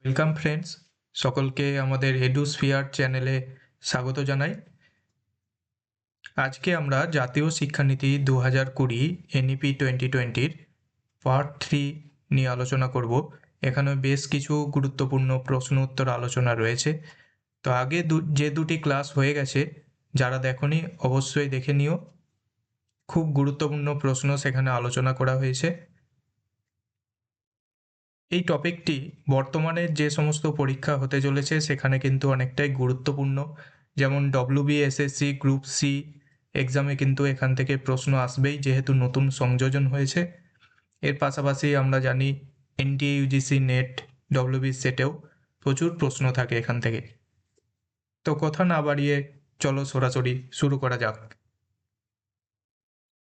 Welcome friends, সকলকে আমাদের এডুস্ফিয়ার চ্যানেলে স্বাগত জানাই। আজকে আমরা জাতীয় শিক্ষানীতি 2020 এনইপি 2020-র পার্ট 3 নিয়ে আলোচনা করব। এখানে বেশ কিছু গুরুত্বপূর্ণ প্রশ্ন উত্তর আলোচনা রয়েছে। তো আগে যে দুটি ক্লাস হয়ে গেছে, যারা দেখোনি অবশ্যই দেখে নিও। খুব গুরুত্বপূর্ণ প্রশ্ন সেখানে আলোচনা করা হয়েছে। এই টপিকটি বর্তমানে যে সমস্ত পরীক্ষা হতে চলেছে সেখানে কিন্তু অনেকটাই গুরুত্বপূর্ণ। যেমন WBSSC গ্রুপ সি এক্সামে কিন্তু এখান থেকে প্রশ্ন আসবেই, যেহেতু নতুন সংযোজন হয়েছে। এর পাশাপাশি আমরা জানি NTA UGC নেট WB সেটেও প্রচুর প্রশ্ন থাকে এখান থেকে। তো কথা না বাড়িয়ে চলো সরাসরি শুরু করা যাক।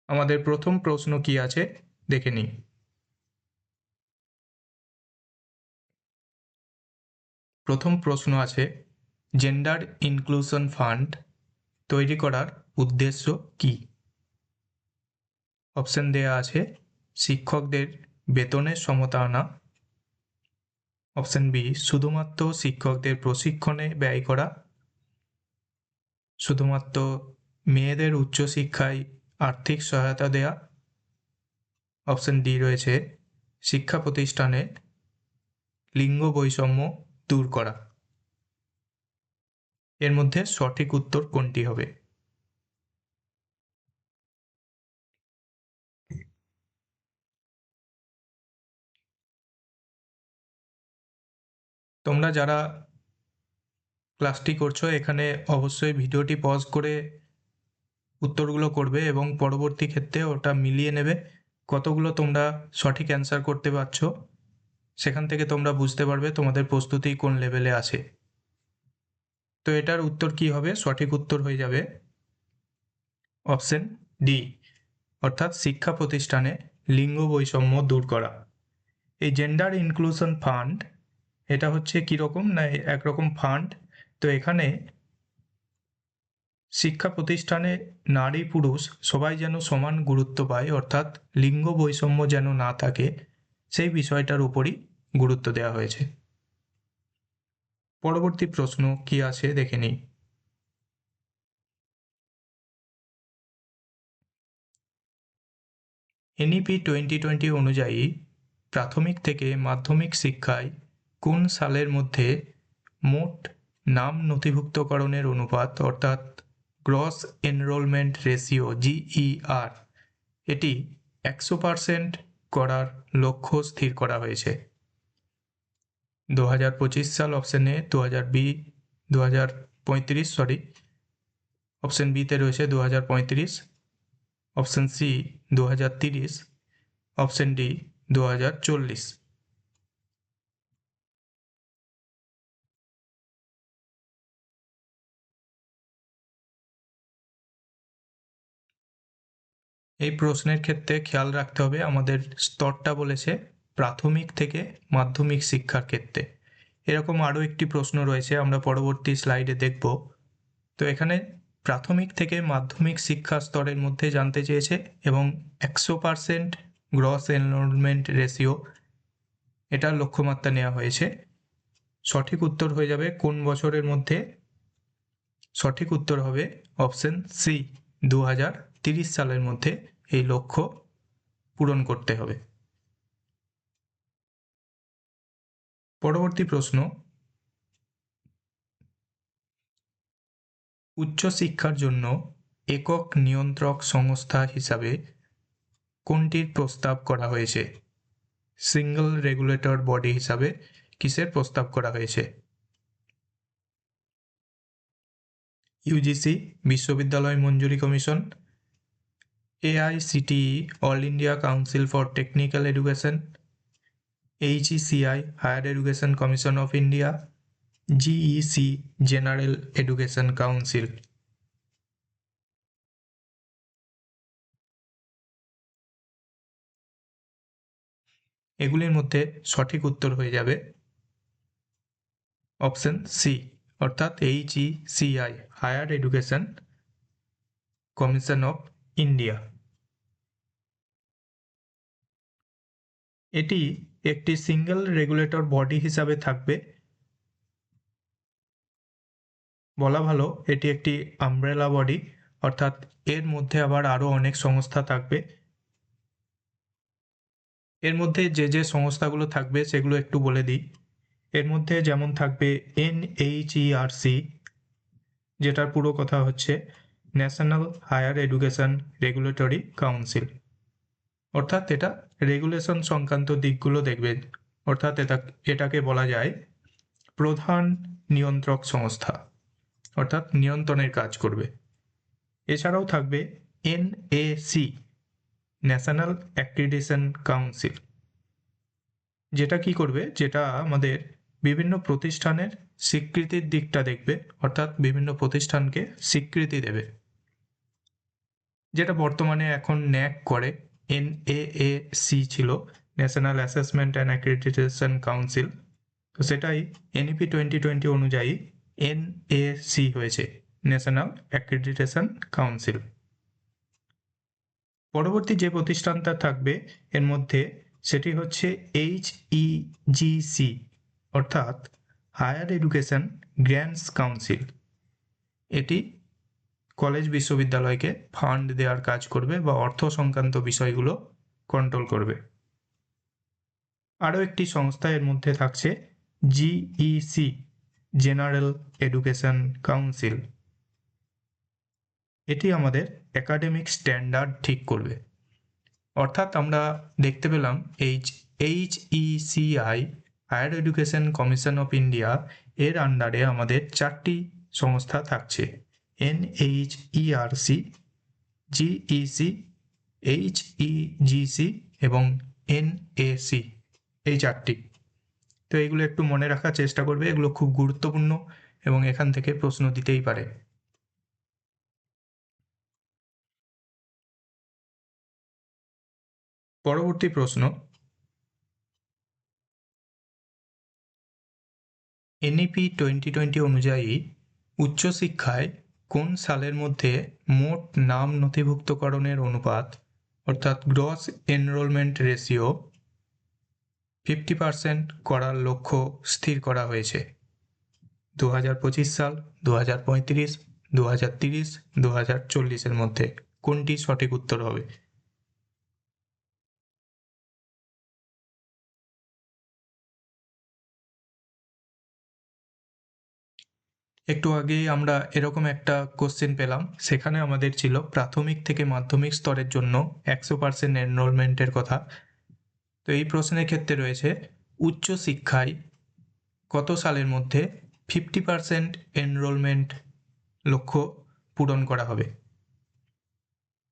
আমাদের প্রথম প্রশ্ন কি আছে দেখে নিই। প্রথম প্রশ্ন আছে, জেন্ডার ইনক্লুশন ফান্ড তৈরি করার উদ্দেশ্য কী? অপশন দেয়া আছে শিক্ষকদের বেতনের সমতা আনা, অপশন বি শুধুমাত্র শিক্ষকদের প্রশিক্ষণে ব্যয় করা, শুধুমাত্র মেয়েদের উচ্চশিক্ষায় আর্থিক সহায়তা দেয়া, অপশন ডি রয়েছে শিক্ষা প্রতিষ্ঠানে লিঙ্গ বৈষম্য দূর করা। এর মধ্যে সঠিক উত্তর কোনটি হবে? তোমরা যারা ক্লাসটি করছো এখানে অবশ্যই ভিডিওটি পজ করে উত্তরগুলো করবে এবং পরবর্তী ক্ষেত্রে ওটা মিলিয়ে নেবে কতগুলো তোমরা সঠিক অ্যান্সার করতে পারছো। সেখান থেকে তোমরা বুঝতে পারবে তোমাদের প্রস্তুতি কোন লেভেলে আছে। তো এটার উত্তর কি হবে? সঠিক উত্তর হয়ে যাবে অপশন ডি, অর্থাৎ শিক্ষা প্রতিষ্ঠানে লিঙ্গ বৈষম্য দূর করা। এই জেন্ডার ইনক্লুশন ফান্ড এটা হচ্ছে কীরকম না, একরকম ফান্ড। তো এখানে শিক্ষা প্রতিষ্ঠানে নারী পুরুষ সবাই যেন সমান গুরুত্ব পায়, অর্থাৎ লিঙ্গ বৈষম্য যেন না থাকে, সেই বিষয়টার উপরই গুরুত্ব দেওয়া হয়েছে। পরবর্তী প্রশ্ন কি আছে দেখে নিই। এনইপি 2020 অনুযায়ী প্রাথমিক থেকে মাধ্যমিক শিক্ষায় কোন সালের মধ্যে মোট নাম নথিভুক্তকরণের অনুপাত, অর্থাৎ গ্রস এনরোলমেন্ট রেশিও GER, এটি 100% করার লক্ষ্য স্থির করা হয়েছে? 2025 সাল অপশন এ, 2035 অপশন বিতে রয়েছে 2035, অপশন সি 2030, অপশন ডি 2040। এই প্রশ্নের ক্ষেত্রে খেয়াল রাখতে হবে আমাদের স্তরটা বলেছে প্রাথমিক থেকে মাধ্যমিক শিক্ষার ক্ষেত্রে। এরকম আরও একটি প্রশ্ন রয়েছে, আমরা পরবর্তী স্লাইডে দেখব। তো এখানে প্রাথমিক থেকে মাধ্যমিক শিক্ষা স্তরের মধ্যে জানতে চেয়েছে এবং 100% গ্রস এনরোলমেন্ট রেশিও এটার লক্ষ্যমাত্রা নেওয়া হয়েছে। সঠিক উত্তর হয়ে যাবে কোন বছরের মধ্যে? সঠিক উত্তর হবে অপশন সি, 2030 সালের মধ্যে এই লক্ষ্য পূরণ করতে হবে। পরবর্তী প্রশ্ন, উচ্চশিক্ষার জন্য একক নিয়ন্ত্রক সংস্থা হিসাবে কোনটির প্রস্তাব করা হয়েছে? সিঙ্গল রেগুলেটর বডি হিসাবে কিসের প্রস্তাব করা হয়েছে? ইউজিসি বিশ্ববিদ্যালয় মঞ্জুরি commission, AICTE all India council for technical education, HECI higher education commission of India, GEC general education council. এগুলির মধ্যে সঠিক উত্তর হয়ে যাবে অপশন সি, অর্থাৎ HECI higher education commission of India. এটি একটি সিঙ্গেল রেগুলেটর বডি হিসাবে থাকবে। বলা ভালো এটি একটি আমব্রেলা বডি, অর্থাৎ এর মধ্যে আবার আরও অনেক সংস্থা থাকবে। এর মধ্যে যে যে সংস্থাগুলো থাকবে সেগুলো একটু বলে দিই। এর মধ্যে যেমন থাকবে NHERC, যেটার পুরো কথা হচ্ছে national higher education regulatory council, অর্থাৎ এটা রেগুলেশন সংক্রান্ত দিকগুলো দেখবে, অর্থাৎ এটাকে বলা যায় প্রধান নিয়ন্ত্রক সংস্থা, অর্থাৎ নিয়ন্ত্রণের কাজ করবে। এছাড়াও থাকবে NAC, ন্যাশনাল অ্যাক্রিডিটেশন কাউন্সিল, যেটা কি করবে, যেটা আমাদের বিভিন্ন প্রতিষ্ঠানের স্বীকৃতির দিকটা দেখবে, অর্থাৎ বিভিন্ন প্রতিষ্ঠানকে স্বীকৃতি দেবে, যেটা বর্তমানে এখন NAAC করে। NAAC ছিল, national assessment and accreditation council, তো সেটাই NEP 2020 অনুযায়ী NAC হয়েছে, ন্যাশনাল অ্যাক্রিডিটেশন কাউন্সিল। পরবর্তী যে প্রতিষ্ঠানটা থাকবে এর মধ্যে সেটি হচ্ছে HEGC, অর্থাৎ হায়ার এডুকেশন গ্র্যান্টস কাউন্সিল। এটি কলেজ বিশ্ববিদ্যালয়কে ফান্ড দেওয়ার কাজ করবে বা অর্থ সংক্রান্ত বিষয়গুলো কন্ট্রোল করবে। আরও একটি সংস্থা এর মধ্যে থাকছে GEC, জেনারেল এডুকেশন কাউন্সিল। এটি আমাদের একাডেমিক স্ট্যান্ডার্ড ঠিক করবে, অর্থাৎ আমরা দেখতে পেলাম HECI, higher education commission of India, এর আন্ডারে আমাদের 4টি সংস্থা থাকছে, NHERC, GEC, HEGC এবং NAC, এই 4টি। তো এইগুলো একটু মনে রাখার চেষ্টা করবে, এগুলো খুব গুরুত্বপূর্ণ এবং এখান থেকে প্রশ্ন দিতেই পারে। পরবর্তী প্রশ্ন, NEP 2020 অনুযায়ী উচ্চশিক্ষায় কোন সালের মধ্যে মোট নাম নথিভুক্তকরণের অনুপাত, অর্থাৎ গ্রস এনরোলমেন্ট রেশিও 50% করার লক্ষ্য স্থির করা হয়েছে? 2025 সাল, 2035, 2030, 2040-এর মধ্যে কোনটি সঠিক উত্তর হবে? একটু আগেই আমরা এরকম একটা কোশ্চেন পেলাম, সেখানে আমাদের ছিল প্রাথমিক থেকে মাধ্যমিক স্তরের জন্য 100% এনরোলমেন্টের কথা। তো এই প্রশ্নের ক্ষেত্রে রয়েছে উচ্চশিক্ষায় কত সালের মধ্যে 50% এনরোলমেন্ট লক্ষ্য পূরণ করা হবে?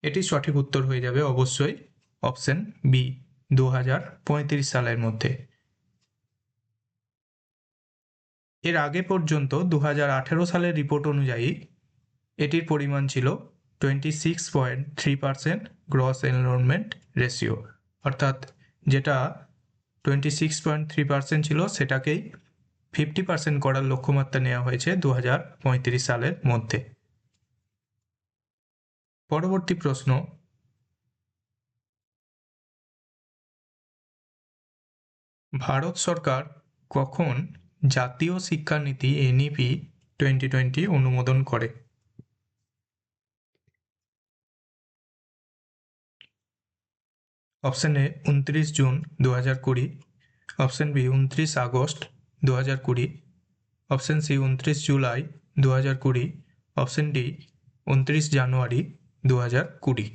এটি সঠিক উত্তর হয়ে যাবে অবশ্যই অপশন বি, 2035 সালের মধ্যে। এর আগে পর্যন্ত 2018 সালের রিপোর্ট অনুযায়ী এটির পরিমাণ ছিল 26.3% গ্রস এনরোলমেন্ট রেশিও, অর্থাৎ যেটা 26.3% ছিল সেটাকেই 50% করার লক্ষ্যমাত্রা নেওয়া হয়েছে 2035 সালের মধ্যে। পরবর্তী প্রশ্ন, ভারত সরকার কখন জাতীয় শিক্ষানীতি NEP 2020 অনুমোদন করে? অপশন এ 29 জুন 2020, অপশন বি 29 আগস্ট 2020, অপশন সি 29 জুলাই 2020, অপশন ডি 29 জানুয়ারি 2020।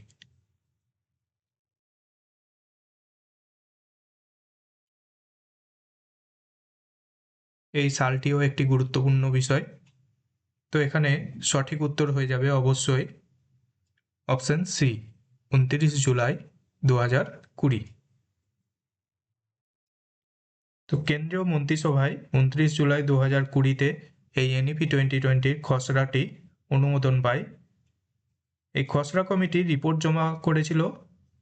এই সালটিও একটি গুরুত্বপূর্ণ বিষয়, তো এখানে সঠিক উত্তর হয়ে যাবে অবশ্যই অপশন সি 29 জুলাই 2020। তো কেন্দ্রীয় মন্ত্রিসভায় 29 জুলাই 2020-তে এই NEP 2020-র খসড়াটি অনুমোদন পায়। এই খসড়া কমিটি রিপোর্ট জমা করেছিল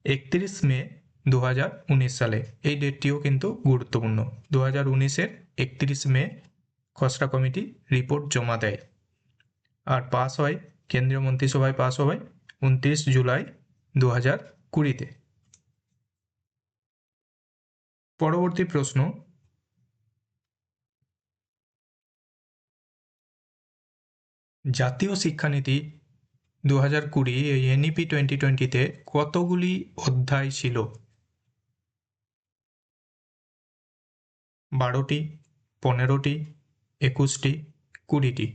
31 মে 2019 সালে। এই ডেটটিও কিন্তু গুরুত্বপূর্ণ, 2019-এর 31 মে খসড়া কমিটি রিপোর্ট জমা দেয়, আর পাস হয়, কেন্দ্রীয় মন্ত্রিসভায় পাস হয় 29 জুলাই 2020-তে। পরবর্তী প্রশ্ন, জাতীয় শিক্ষানীতি 2020 এই এনইপি 2020-তে কতগুলি অধ্যায় ছিল? 12টি, 15টি, 21টি, 20টি।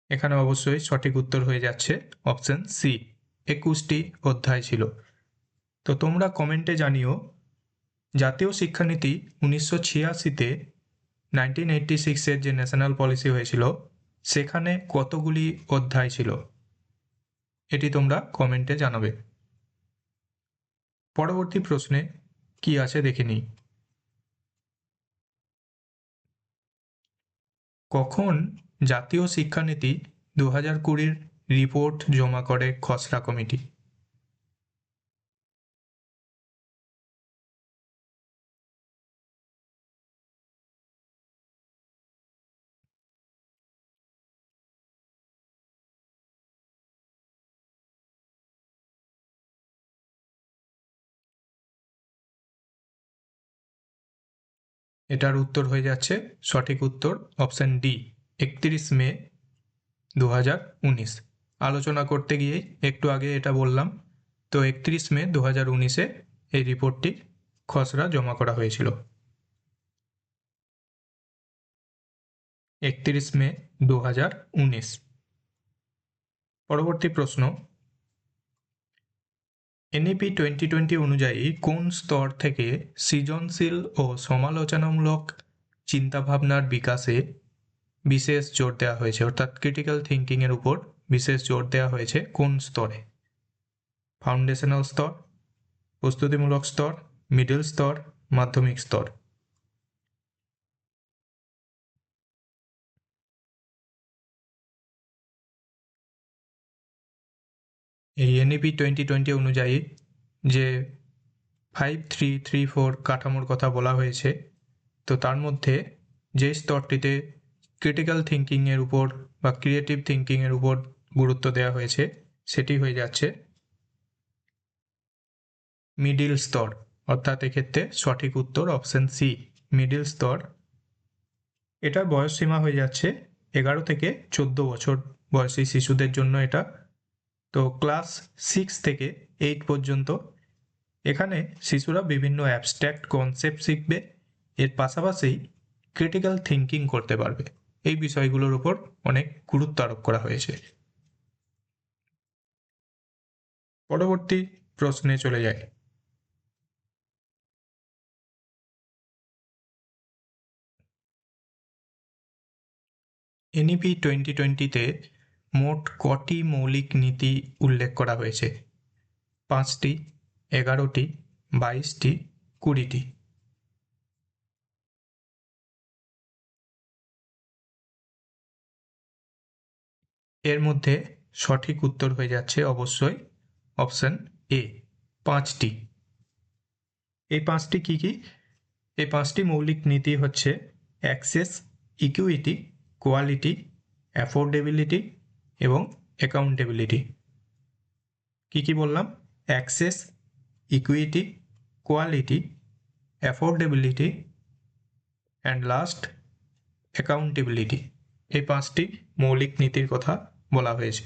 এখানে অবশ্যই সঠিক উত্তর হয়ে যাচ্ছে অপশন সি, 21টি অধ্যায় ছিল। তো তোমরা কমেন্টে জানিও জাতীয় শিক্ষানীতি 1986-তে 1986-এর যে ন্যাশনাল পলিসি হয়েছিল সেখানে কতগুলি অধ্যায় ছিল, এটি তোমরা কমেন্টে জানাবে। পরবর্তী প্রশ্নে কি আছে দেখে নিই। কখন জাতীয় শিক্ষানীতি 2020-র রিপোর্ট জমা করে খসড়া কমিটি? এটার উত্তর হয়ে যাচ্ছে সঠিক উত্তর অপশন ডি, 31 মে 2019। আলোচনা করতে গিয়েই একটু আগে এটা বললাম। তো 31 মে 2019-এ এই রিপোর্টটি খসড়া জমা করা হয়েছিল। 31 মে 2019। পরবর্তী প্রশ্ন, এনইপি 2020 অনুযায়ী কোন স্তর থেকে সৃজনশীল ও সমালোচনামূলক চিন্তাভাবনার বিকাশে বিশেষ জোর দেওয়া হয়েছে, অর্থাৎ ক্রিটিক্যাল থিঙ্কিংয়ের উপর বিশেষ জোর দেওয়া হয়েছে কোন স্তরে? ফাউন্ডেশনাল স্তর, প্রস্তুতিমূলক স্তর, মিডল স্তর, মাধ্যমিক স্তর। এই এনইপি 2020 অনুযায়ী যে 5334 কাঠামোর কথা বলা হয়েছে, তো তার মধ্যে যে স্তরটিতে ক্রিটিক্যাল থিঙ্কিংয়ের উপর বা ক্রিয়েটিভ থিঙ্কিংয়ের উপর গুরুত্ব দেওয়া হয়েছে সেটি হয়ে যাচ্ছে মিডিল স্তর, অর্থাৎ এক্ষেত্রে সঠিক উত্তর অপশন সি, মিডিল স্তর। এটার বয়সসীমা হয়ে যাচ্ছে 11 থেকে 14 বছর বয়সী শিশুদের জন্য এটা। তো ক্লাস 6 থেকে 8 পর্যন্ত এখানে শিশুরা বিভিন্ন অ্যাবস্ট্র্যাক্ট কনসেপ্ট শিখবে, এর পাশাপাশি ক্রিটিক্যাল থিঙ্কিং করতে পারবে। এই বিষয়গুলোর উপর অনেক গুরুত্ব আরোপ করা হয়েছে। পরবর্তী প্রশ্নে চলে যাই। এনইপি 2020-তে মোট কটি মৌলিক নীতি উল্লেখ করা হয়েছে? 5টি, 11টি, 22টি, 20টি। এর মধ্যে সঠিক উত্তর হয়ে যাচ্ছে অবশ্যই অপশন এ, 5টি। এই 5টি কি কি? এই 5টি মৌলিক নীতি হচ্ছে অ্যাক্সেস, ইকুইটি, কোয়ালিটি, অ্যাফোর্ডেবিলিটি এবং অ্যাকাউন্টেবিলিটি। কি কি বললাম? Access, equity, quality, affordability and last accountability. এই 5টি মৌলিক নীতির কথা বলা হয়েছে।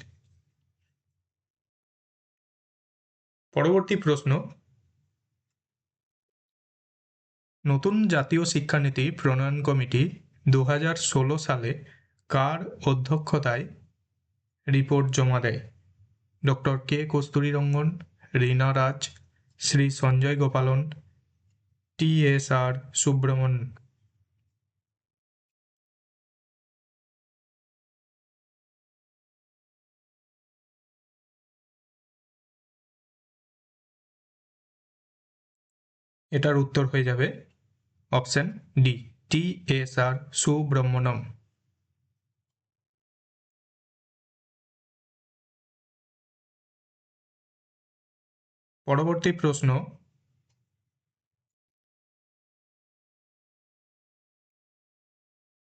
পরবর্তী প্রশ্ন, নতুন জাতীয় শিক্ষানীতি প্রণয়ন কমিটি 2016 সালে কার অধ্যক্ষতায় রিপোর্ট জমা দেয়? ডক্টর কে কস্তুরীরঙ্গন, রীনা রাজ, শ্রী সঞ্জয় গোপালন, TSR সুব্রমণ্যন। এটার উত্তর হয়ে যাবে অপশন ডি, TSR সুব্রমণ্যম। পরবর্তী প্রশ্ন,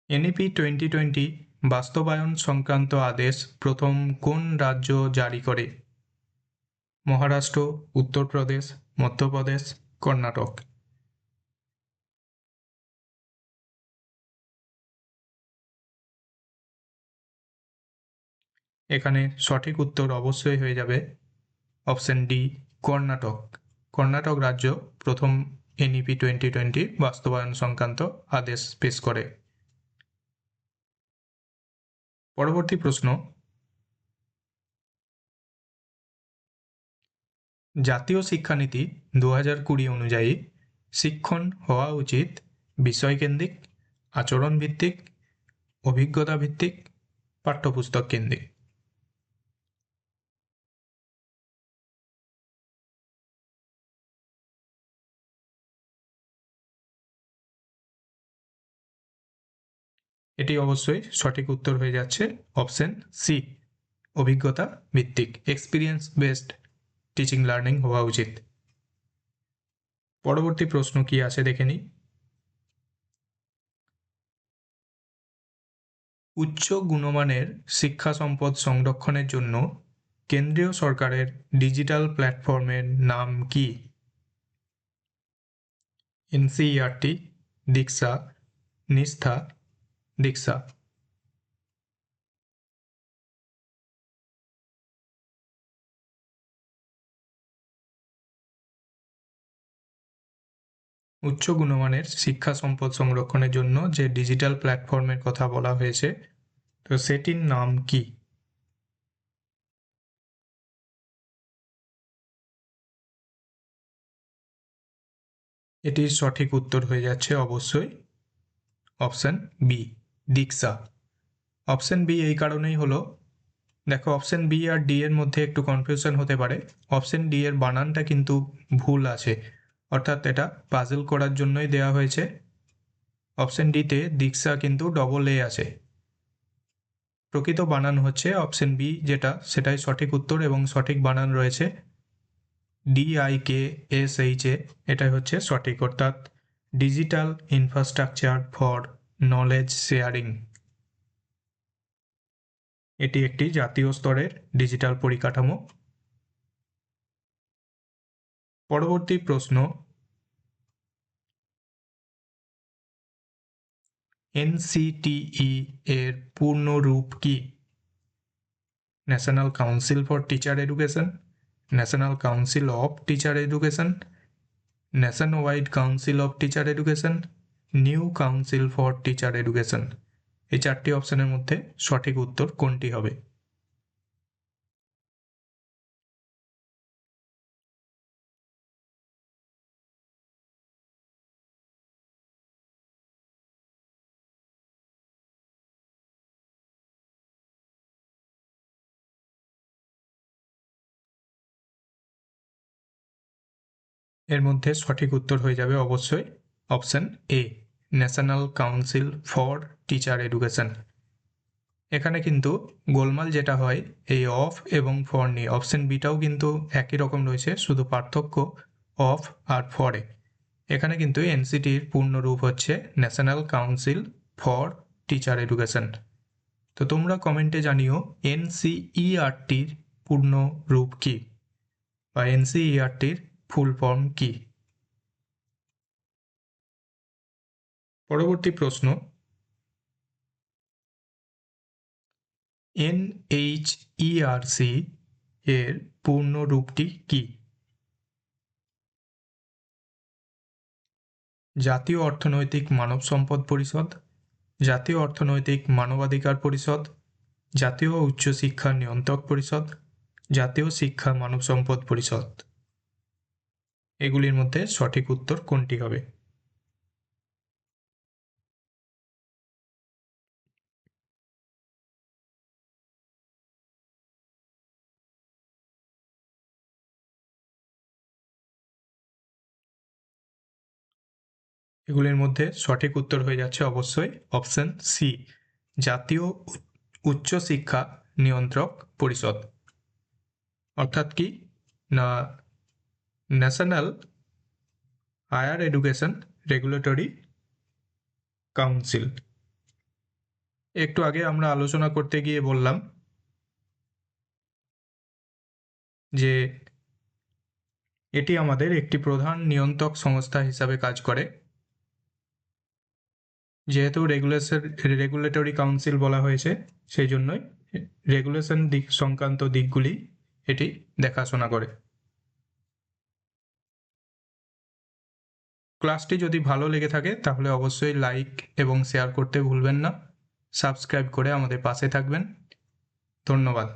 এনইপি 2020 বাস্তবায়ন সংক্রান্ত আদেশ প্রথম কোন রাজ্য জারি করে? মহারাষ্ট্র, উত্তরপ্রদেশ, মধ্যপ্রদেশ, কর্ণাটক। এখানে সঠিক উত্তর অবশ্যই হয়ে যাবে অপশন ডি, কর্ণাটক। কর্ণাটক রাজ্য প্রথম NEP 2020 বাস্তবায়ন সংক্রান্ত আদেশ পেশ করে। পরবর্তী প্রশ্ন, জাতীয় শিক্ষানীতি 2020 অনুযায়ী শিক্ষণ হওয়া উচিত বিষয়কেন্দ্রিক, আচরণ ভিত্তিক, অভিজ্ঞতা ভিত্তিক, পাঠ্যপুস্তক কেন্দ্রিক। এটি অবশ্যই সঠিক উত্তর হয়ে যাচ্ছে অপশন সি, অভিজ্ঞতা ভিত্তিক, এক্সপিরিয়েন্স বেসড টিচিং লার্নিং হওয়া উচিত। পরবর্তী প্রশ্ন কি আছে দেখে নিই। উচ্চ গুণমানের শিক্ষা সম্পদ সংরক্ষণের জন্য কেন্দ্রীয় সরকারের ডিজিটাল প্ল্যাটফর্মের নাম কি? NCERT, দীক্ষা, নিষ্ঠা, দীক্ষা। উচ্চ গুণমানের শিক্ষা সম্পদ সংরক্ষণের জন্য যে ডিজিটাল প্ল্যাটফর্মের কথা বলা হয়েছে, তো সেটির নাম কি? এটির সঠিক উত্তর হয়ে যাচ্ছে অবশ্যই অপশন বি, দীক্ষা। অপশন বি এই কারণেই হলো, দেখো অপশন বি আর ডি এর মধ্যে একটু কনফিউশন হতে পারে। অপশন ডি এর বানানটা কিন্তু ভুল আছে, অর্থাৎ এটা পাজল করার জন্যই দেওয়া হয়েছে। অপশন ডিতে দীক্ষা কিন্তু ডবল এ আছে। প্রকৃত বানান হচ্ছে অপশন বি, যেটা সেটাই সঠিক উত্তর এবং সঠিক বানান রয়েছে DIKSH, এটাই হচ্ছে সঠিক, অর্থাৎ digital infrastructure for knowledge sharing. এটি একটি জাতীয় স্তরের ডিজিটাল পরিকাঠামো। পরবর্তী প্রশ্ন, NCTE এর পূর্ণ রূপ কি? National council for teacher education, national council of teacher education, nationwide council of teacher education, new council for teacher education. এই চারটি অপশনের মধ্যে সঠিক উত্তর কোনটি হবে? এর মধ্যে সঠিক উত্তর হয়ে যাবে অবশ্যই option A, national council for teacher education. এখানে কিন্তু গোলমাল যেটা হয় এই অফ এবং ফর নিয়ে, অপশন বিটাও কিন্তু একই রকম রয়েছে, শুধু পার্থক্য অফ আর ফরে। এখানে কিন্তু NCTর পূর্ণ রূপ হচ্ছে national council for teacher education. তো তোমরা কমেন্টে জানিও NCERTর পূর্ণ রূপ কি, বা NCERTর ফুল ফর্ম কি। পরবর্তী প্রশ্ন, NHERC এর পূর্ণ রূপটি কি? জাতীয় অর্থনৈতিক মানব সম্পদ পরিষদ, জাতীয় অর্থনৈতিক মানবাধিকার পরিষদ, জাতীয় উচ্চশিক্ষা নিয়ন্ত্রক পরিষদ, জাতীয় শিক্ষা মানব সম্পদ পরিষদ। এগুলির মধ্যে সঠিক উত্তর কোনটি হবে? এগুলির মধ্যে সঠিক উত্তর হয়ে যাচ্ছে অবশ্যই অপশন সি, জাতীয় উচ্চশিক্ষা নিয়ন্ত্রক পরিষদ। অর্থাৎ কি না, national higher education regulatory council. একটু আগে আমরা আলোচনা করতে গিয়ে বললাম যে এটি আমাদের একটি প্রধান নিয়ন্ত্রক সংস্থা হিসাবে কাজ করে। যেহেতু রেগুলেটরি কাউন্সিল বলা হয়েছে, সেই জন্যই রেগুলেশন দিক সংক্রান্ত দিকগুলি এটি দেখাশোনা করে। ক্লাসটি যদি ভালো লেগে থাকে তাহলে অবশ্যই লাইক এবং শেয়ার করতে ভুলবেন না। সাবস্ক্রাইব করে আমাদের পাশে থাকবেন। ধন্যবাদ।